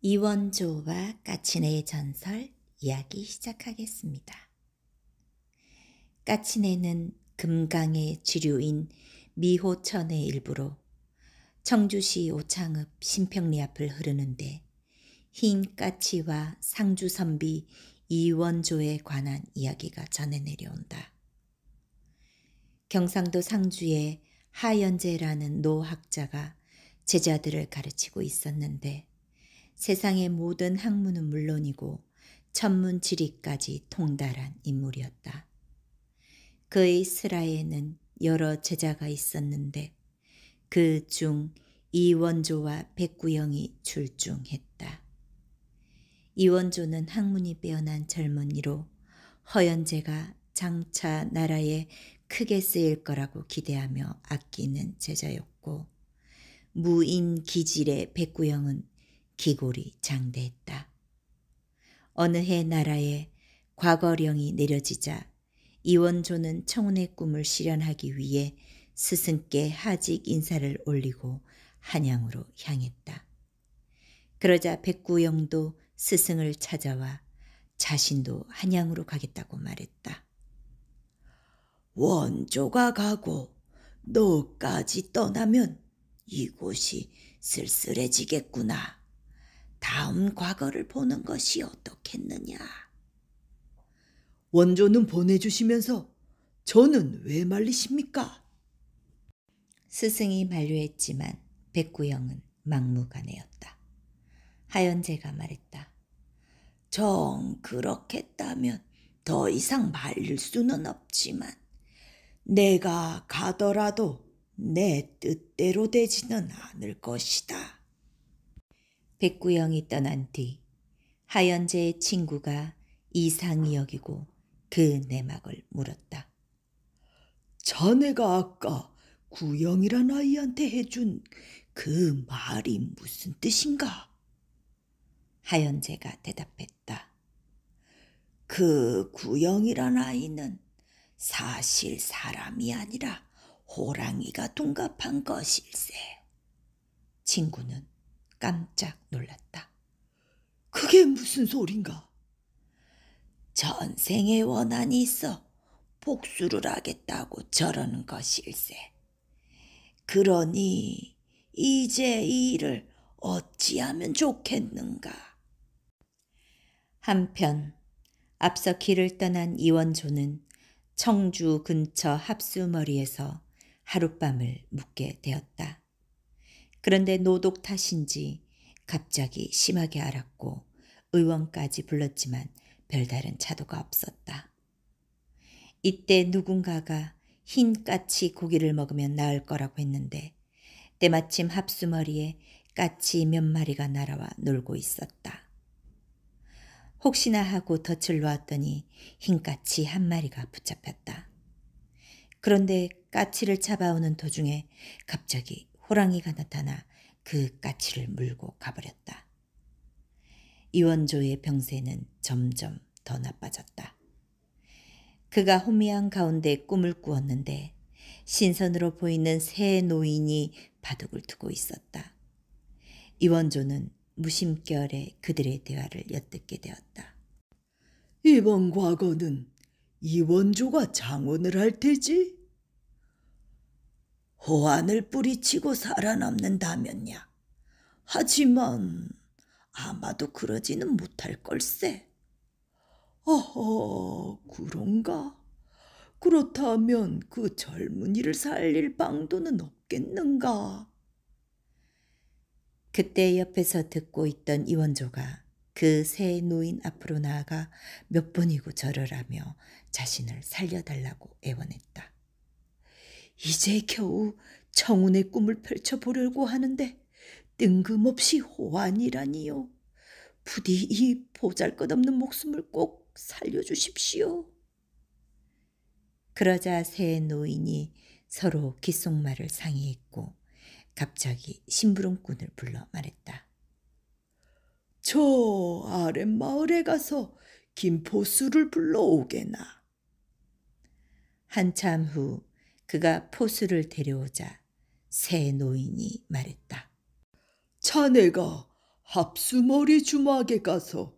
이원조와 까치네의 전설 이야기 시작하겠습니다. 까치네는 금강의 지류인 미호천의 일부로 청주시 오창읍 신평리 앞을 흐르는데 흰 까치와 상주선비 이원조에 관한 이야기가 전해 내려온다. 경상도 상주에 하연재라는 노학자가 제자들을 가르치고 있었는데 세상의 모든 학문은 물론이고 천문 지리까지 통달한 인물이었다. 그의 슬하에는 여러 제자가 있었는데 그 중 이원조와 백구영이 출중했다. 이원조는 학문이 빼어난 젊은이로 허연재가 장차 나라에 크게 쓰일 거라고 기대하며 아끼는 제자였고, 무인 기질의 백구영은 기골이 장대했다. 어느 해 나라에 과거령이 내려지자 이원조는 청운의 꿈을 실현하기 위해 스승께 하직 인사를 올리고 한양으로 향했다. 그러자 백구영도 스승을 찾아와 자신도 한양으로 가겠다고 말했다. 원조가 가고 너까지 떠나면 이곳이 쓸쓸해지겠구나. 다음 과거를 보는 것이 어떻겠느냐. 원조는 보내주시면서 저는 왜 말리십니까? 스승이 만류했지만 백구영은 막무가내였다. 하연재가 말했다. 정 그렇겠다면 더 이상 말릴 수는 없지만 내가 가더라도 내 뜻대로 되지는 않을 것이다. 백구영이 떠난 뒤 하연재의 친구가 이상히 여기고 그 내막을 물었다. 자네가 아까 구영이란 아이한테 해준 그 말이 무슨 뜻인가? 하연재가 대답했다. 그 구영이란 아이는 사실 사람이 아니라 호랑이가 둔갑한 것일세. 친구는 깜짝 놀랐다. 그게 무슨 소린가? 전생에 원한이 있어 복수를 하겠다고 저러는 것일세. 그러니 이제 이 일을 어찌하면 좋겠는가. 한편 앞서 길을 떠난 이원조는 청주 근처 합수머리에서 하룻밤을 묵게 되었다. 그런데 노독 탓인지 갑자기 심하게 앓았고 의원까지 불렀지만 별다른 차도가 없었다. 이때 누군가가 흰 까치 고기를 먹으면 나을 거라고 했는데 때마침 합수머리에 까치 몇 마리가 날아와 놀고 있었다. 혹시나 하고 덫을 놓았더니 흰 까치 한 마리가 붙잡혔다. 그런데 까치를 잡아오는 도중에 갑자기 호랑이가 나타나 그 까치를 물고 가버렸다. 이원조의 병세는 점점 더 나빠졌다. 그가 혼미한 가운데 꿈을 꾸었는데 신선으로 보이는 새 노인이 바둑을 두고 있었다. 이원조는 무심결에 그들의 대화를 엿듣게 되었다. 이번 과거는 이원조가 장원을 할 테지? 호환을 뿌리치고 살아남는다면야. 하지만 아마도 그러지는 못할 걸세. 어허, 그런가? 그렇다면 그 젊은이를 살릴 방도는 없겠는가? 그때 옆에서 듣고 있던 이원조가 그 새 노인 앞으로 나아가 몇 번이고 절을 하며 자신을 살려달라고 애원했다. 이제 겨우 청운의 꿈을 펼쳐보려고 하는데 뜬금없이 호환이라니요. 부디 이 보잘것없는 목숨을 꼭 살려주십시오. 그러자 새 노인이 서로 귓속말을 상의했고 갑자기 심부름꾼을 불러 말했다. 저 아랫마을에 가서 김포수를 불러오게나. 한참 후 그가 포수를 데려오자 새 노인이 말했다. 자네가 합수머리 주막에 가서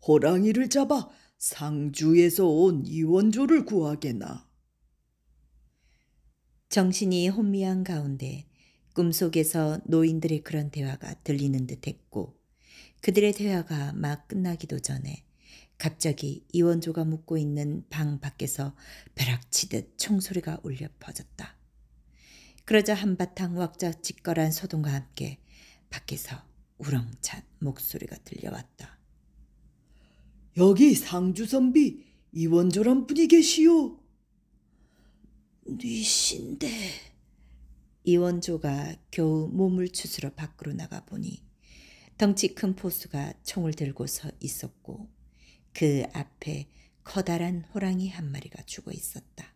호랑이를 잡아 상주에서 온 이원조를 구하게나. 정신이 혼미한 가운데 꿈속에서 노인들의 그런 대화가 들리는 듯했고 그들의 대화가 막 끝나기도 전에 갑자기 이원조가 묵고 있는 방 밖에서 벼락치듯 총소리가 울려 퍼졌다. 그러자 한바탕 왁자지껄한 소동과 함께 밖에서 우렁찬 목소리가 들려왔다. 여기 상주선비 이원조란 분이 계시오. 뉘신데 이원조가 겨우 몸을 추스러 밖으로 나가보니 덩치 큰 포수가 총을 들고 서 있었고 그 앞에 커다란 호랑이 한 마리가 죽어 있었다.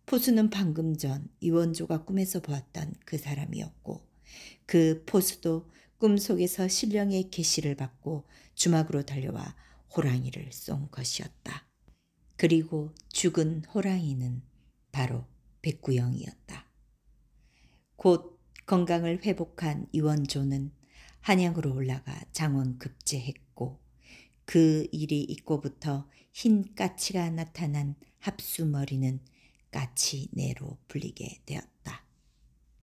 포수는 방금 전 이원조가 꿈에서 보았던 그 사람이었고 그 포수도 꿈속에서 신령의 계시를 받고 주막으로 달려와 호랑이를 쏜 것이었다. 그리고 죽은 호랑이는 바로 백구영이었다. 곧 건강을 회복한 이원조는 한양으로 올라가 장원급제했고 그 일이 있고부터 흰 까치가 나타난 합수머리는 까치내로 불리게 되었다.